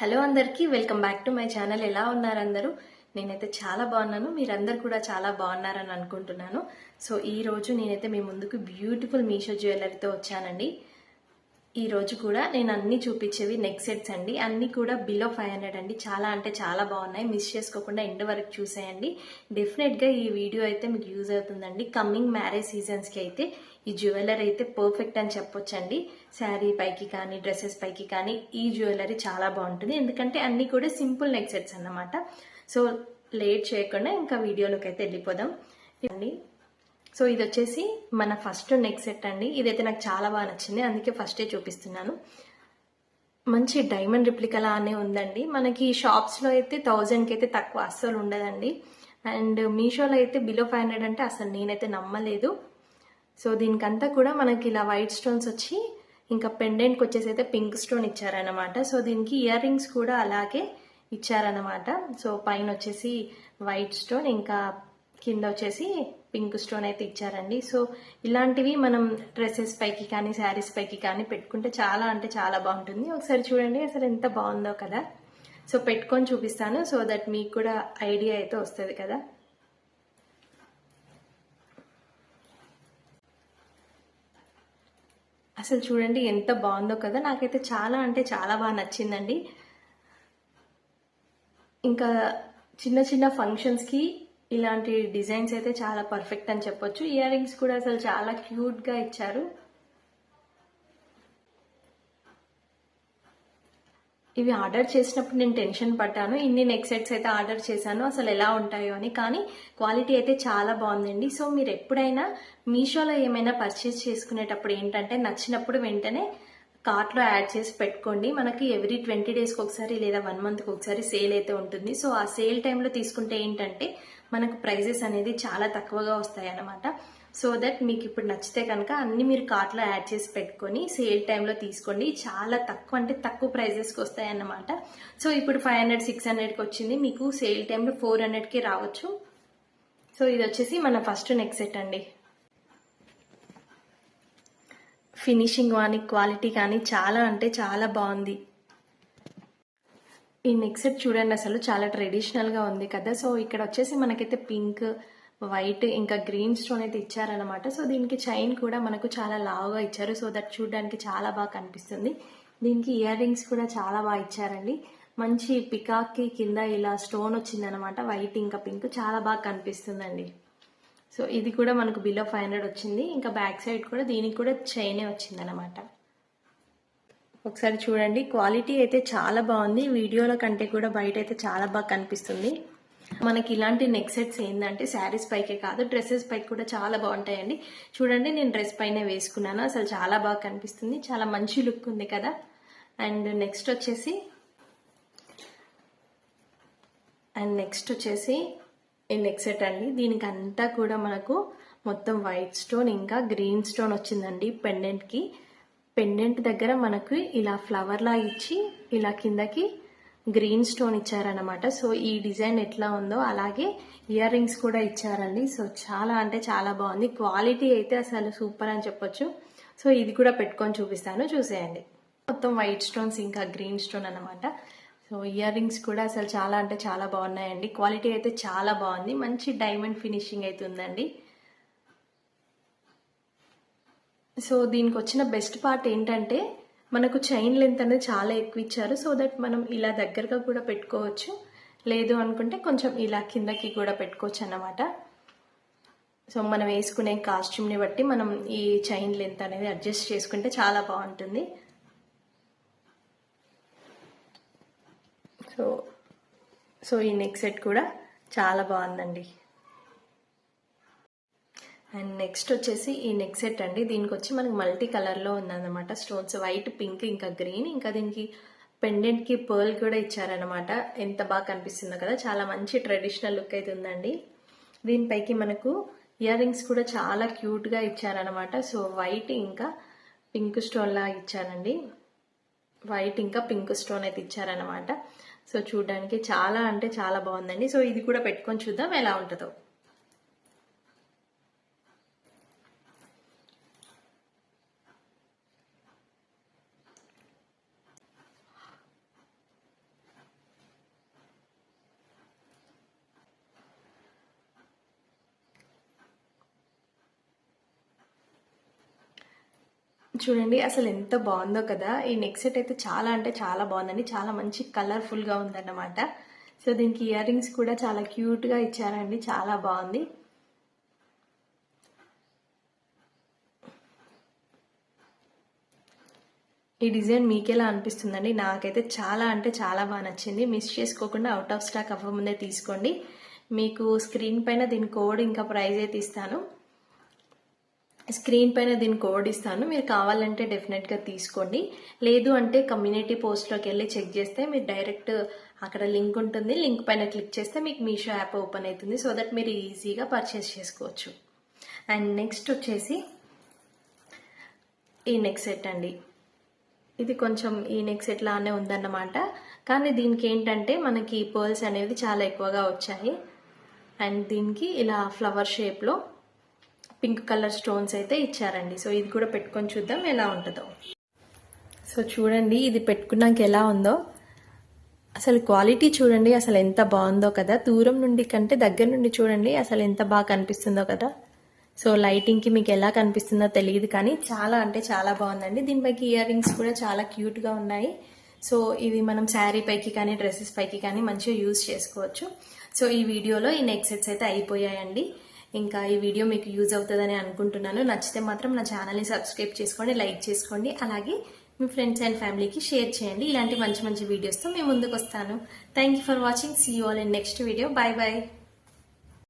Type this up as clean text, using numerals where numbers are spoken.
Hello అందరికీ welcome back to my channel. ఎలా ఉన్నారు అందరూ? నేనైతే చాలా బాగున్నాను. మీరందరూ కూడా చాలా బాగున్నారని అనుకుంటున్నాను. సో ఈ రోజు నేనైతే మీ ముందుకు బ్యూటిఫుల్ మీషో జ్యువెలరీతో వచ్చానండి. ఈ రోజు కూడా నేను అన్ని చూపించేవి నెక్ సెట్స్ అండి. అన్ని కూడా బిలో 500 అండి. చాలా అంటే చాలా బాగున్నాయి. మిస్ చేసుకోకుండా ఎండ్ వరకు చూసేయండి. డెఫినెట్గా ఈ వీడియో అయితే మీకు యూజ్ అవుతుందండి. కమింగ్ మ్యారేజ్ సీజన్స్కి అయితే ఈ జ్యువెలరీ అయితే పర్ఫెక్ట్ అని చెప్పొచ్చండి. శారీ పైకి కానీ డ్రెస్సెస్ పైకి కానీ ఈ జ్యువెలరీ చాలా బాగుంటుంది. ఎందుకంటే అన్ని కూడా సింపుల్ నెక్ సెట్స్ అన్నమాట. సో లేట్ చేయకుండా ఇంకా వీడియోలోకి అయితే వెళ్ళిపోదాం అండి. సో ఇది వచ్చేసి మన ఫస్ట్ నెక్ సెట్ అండి. ఇదైతే నాకు చాలా బాగా నచ్చింది, అందుకే ఫస్టే చూపిస్తున్నాను. మంచి డైమండ్ రిప్లికలానే ఉందండి. మనకి షాప్స్లో అయితే 1000కి అయితే తక్కువ అస్సలు ఉండదండి. అండ్ మీషోలో అయితే బిలో 500 అంటే అసలు నేనైతే నమ్మలేదు. సో దీనికంతా కూడా మనకి ఇలా వైట్ స్టోన్స్ వచ్చి ఇంకా పెండెంట్కి వచ్చేసి అయితే పింక్ స్టోన్ ఇచ్చారనమాట. సో దీనికి ఇయర్ రింగ్స్ కూడా అలాగే ఇచ్చారనమాట. సో పైన వచ్చేసి వైట్ స్టోన్, ఇంకా కింద వచ్చేసి పింక్ స్టోన్ అయితే ఇచ్చారండి. సో ఇలాంటివి మనం డ్రెస్సెస్ పైకి కానీ శారీస్ పైకి కానీ పెట్టుకుంటే చాలా అంటే చాలా బాగుంటుంది. ఒకసారి చూడండి అసలు ఎంత బాగుందో కదా. సో పెట్టుకొని చూపిస్తాను, సో దట్ మీకు కూడా ఐడియా అయితే వస్తుంది కదా. అసలు చూడండి ఎంత బాగుందో కదా. నాకైతే చాలా అంటే చాలా బాగా నచ్చిందండి. ఇంకా చిన్న చిన్న ఫంక్షన్స్కి ఇలాంటి డిజైన్స్ అయితే చాలా పర్ఫెక్ట్ అని చెప్పొచ్చు. ఇయర్ రింగ్స్ కూడా అసలు చాలా క్యూట్గా ఇచ్చారు. ఇవి ఆర్డర్ చేసినప్పుడు నేను టెన్షన్ పడ్డాను. ఇన్ని నెక్ సెట్స్ అయితే ఆర్డర్ చేశాను, అసలు ఎలా ఉంటాయో అని. కానీ క్వాలిటీ అయితే చాలా బాగుందండి. సో మీరు ఎప్పుడైనా మీషోలో ఏమైనా పర్చేస్ చేసుకునేటప్పుడు ఏంటంటే నచ్చినప్పుడు వెంటనే కార్ట్లో యాడ్ చేసి పెట్టుకోండి. మనకి ఎవ్రీ 20 డేస్కి ఒకసారి లేదా 1 మంత్కి ఒకసారి సేల్ అయితే ఉంటుంది. సో ఆ సేల్ టైంలో తీసుకుంటే ఏంటంటే మనకు ప్రైజెస్ అనేది చాలా తక్కువగా వస్తాయి అన్నమాట. సో దట్ మీకు ఇప్పుడు నచ్చితే కనుక అన్ని మీరు కార్ట్లో యాడ్ చేసి పెట్టుకొని సేల్ టైంలో తీసుకోండి. చాలా తక్కువ అంటే తక్కువ ప్రైజెస్కి వస్తాయి అన్నమాట. సో ఇప్పుడు 500 600కి వచ్చింది, మీకు సేల్ టైంలో 400కి రావచ్చు. సో ఇది వచ్చేసి మన ఫస్ట్ నెక్ సెట్ అండి. ఫినిషింగ్ కానీ క్వాలిటీ కానీ చాలా అంటే చాలా బాగుంది. ఈ నెక్ సెట్ చూడండి అసలు చాలా ట్రెడిషనల్గా ఉంది కదా. సో ఇక్కడ వచ్చేసి మనకైతే పింక్, వైట్ ఇంకా గ్రీన్ స్టోన్ అయితే ఇచ్చారనమాట. సో దీనికి చైన్ కూడా మనకు చాలా లావుగా ఇచ్చారు. సో దట్ చూడడానికి చాలా బాగా కనిపిస్తుంది. దీనికి ఇయర్ రింగ్స్ కూడా చాలా బాగా ఇచ్చారండి. మంచి పికాక్కి కింద ఇలా స్టోన్ వచ్చిందనమాట, వైట్ ఇంకా పింక్, చాలా బాగా కనిపిస్తుందండి. సో ఇది కూడా మనకు బిలో 500 వచ్చింది. ఇంకా బ్యాక్ సైడ్ కూడా దీనికి కూడా చైనే వచ్చిందనమాట. ఒకసారి చూడండి, క్వాలిటీ అయితే చాలా బాగుంది. వీడియోల కంటే కూడా బయట అయితే చాలా బాగా కనిపిస్తుంది. మనకి ఇలాంటి నెక్ సెట్స్ ఏంటంటే శారీస్ పైకే కాదు డ్రెస్సెస్ పైకి కూడా చాలా బాగుంటాయండి. చూడండి నేను డ్రెస్ పైన వేసుకున్నాను, అసలు చాలా బాగా కనిపిస్తుంది, చాలా మంచి లుక్ ఉంది కదా. అండ్ నెక్స్ట్ వచ్చేసి ఈ నెక్ సెట్ అండి. దీనికి అంతా కూడా మనకు మొత్తం వైట్ స్టోన్ ఇంకా గ్రీన్ స్టోన్ వచ్చిందండి. పెండెంట్ దగ్గర మనకు ఇలా ఫ్లవర్ లా ఇచ్చి ఇలా కిందకి గ్రీన్ స్టోన్ ఇచ్చారనమాట. సో ఈ డిజైన్ ఎట్లా ఉందో అలాగే ఇయర్ రింగ్స్ కూడా ఇచ్చారండి. సో చాలా అంటే చాలా బాగుంది. క్వాలిటీ అయితే అసలు సూపర్ అని చెప్పొచ్చు. సో ఇది కూడా పెట్టుకొని చూపిస్తాను, చూసేయండి. మొత్తం వైట్ స్టోన్స్ ఇంకా గ్రీన్ స్టోన్ అనమాట. సో ఇయర్ రింగ్స్ కూడా అసలు చాలా అంటే చాలా బాగున్నాయండి. క్వాలిటీ అయితే చాలా బాగుంది. మంచి డైమండ్ ఫినిషింగ్ అయితే ఉందండి. సో దీనికి వచ్చిన బెస్ట్ పార్ట్ ఏంటంటే మనకు చైన్ లెంత్ అనేది చాలా ఎక్కువ ఇచ్చారు. సో దట్ మనం ఇలా దగ్గరగా కూడా పెట్టుకోవచ్చు, లేదు అనుకుంటే కొంచెం ఇలా కిందకి కూడా పెట్టుకోవచ్చు అన్నమాట. సో మనం వేసుకునే కాస్ట్యూమ్ని బట్టి మనం ఈ చైన్ లెంత్ అనేది అడ్జస్ట్ చేసుకుంటే చాలా బాగుంటుంది. సో ఈ నెక్ సెట్ కూడా చాలా బాగుందండి. అండ్ నెక్స్ట్ వచ్చేసి ఈ నెక్ సెట్ అండి. దీనికి వచ్చి మనకి మల్టీ కలర్లో ఉందన్నమాట. స్టోన్స్ వైట్, పింక్ ఇంకా గ్రీన్. ఇంకా దీనికి పెండెంట్కి పర్ల్ కూడా ఇచ్చారనమాట. ఎంత బాగా కనిపిస్తుందో కదా, చాలా మంచి ట్రెడిషనల్ లుక్ అయితే ఉందండి. దీనిపైకి మనకు ఇయర్ రింగ్స్ కూడా చాలా క్యూట్గా ఇచ్చారనమాట. సో వైట్ ఇంకా పింక్ స్టోన్ లా ఇచ్చారండి. వైట్ ఇంకా పింక్ స్టోన్ అయితే ఇచ్చారనమాట. సో చూడడానికి చాలా అంటే చాలా బాగుందండి. సో ఇది కూడా పెట్టుకొని చూద్దాం ఎలా ఉంటుందో. చూడండి అసలు ఎంత బాగుందో కదా. ఈ నెక్ సెట్ అయితే చాలా అంటే చాలా బాగుందండి. చాలా మంచి కలర్ఫుల్గా ఉందన్నమాట. సో దీనికి ఇయర్ రింగ్స్ కూడా చాలా క్యూట్గా ఇచ్చారండి. చాలా బాగుంది. ఈ డిజైన్ మీకెలా అనిపిస్తుందండి? నాకైతే చాలా అంటే చాలా బాగా నచ్చింది. మిస్ చేసుకోకుండా అవుట్ ఆఫ్ స్టాక్ అవ్వముందే తీసుకోండి. మీకు స్క్రీన్ పైన దీని కోడ్ ఇంకా ప్రైజ్ అయితే ఇస్తాను. స్క్రీన్ పైన దీని కోడ్ ఇస్తాను. మీరు కావాలంటే డెఫినెట్గా తీసుకోండి. లేదు అంటే కమ్యూనిటీ పోస్ట్లోకి వెళ్ళి చెక్ చేస్తే మీరు డైరెక్ట్ అక్కడ లింక్ ఉంటుంది. లింక్ పైన క్లిక్ చేస్తే మీకు మీషో యాప్ ఓపెన్ అవుతుంది. సో దట్ మీరు ఈజీగా పర్చేస్ చేసుకోవచ్చు. అండ్ నెక్స్ట్ వచ్చేసి ఈ నెక్ సెట్ అండి. ఇది కొంచెం ఈ నెక్ సెట్ లానే ఉందన్నమాట. కానీ దీనికి ఏంటంటే మనకి పర్ల్స్ అనేవి చాలా ఎక్కువగా వచ్చాయి. అండ్ దీనికి ఇలా ఫ్లవర్ షేప్లో పింక్ కలర్ స్టోన్స్ అయితే ఇచ్చారండి. సో ఇది కూడా పెట్టుకొని చూద్దాం ఎలా ఉంటుందో. సో చూడండి ఇది పెట్టుకున్నాక ఎలా ఉందో. అసలు క్వాలిటీ చూడండి అసలు ఎంత బాగుందో కదా. దూరం నుండి కంటే దగ్గర నుండి చూడండి అసలు ఎంత బాగా కనిపిస్తుందో కదా. సో లైటింగ్కి మీకు ఎలా కనిపిస్తుందో తెలియదు కానీ చాలా అంటే చాలా బాగుందండి. దీనిపైకి ఇయర్ రింగ్స్ కూడా చాలా క్యూట్గా ఉన్నాయి. సో ఇవి మనం శారీ పైకి కానీ డ్రెస్సెస్ పైకి కానీ మంచిగా యూజ్ చేసుకోవచ్చు. సో ఈ వీడియోలో ఈ నెక్ సెట్స్ అయితే అయిపోయాయండి. ఇంకా ఈ వీడియో మీకు యూజ్ అవుతుందని అనుకుంటున్నాను. నచ్చితే మాత్రం నా ఛానల్ని సబ్స్క్రైబ్ చేసుకోండి, లైక్ చేసుకోండి, అలాగే మీ ఫ్రెండ్స్ అండ్ ఫ్యామిలీకి షేర్ చేయండి. ఇలాంటి మంచి మంచి వీడియోస్తో మేము ముందుకు వస్తాను. Thank you for watching. See you all in next video. Bye bye.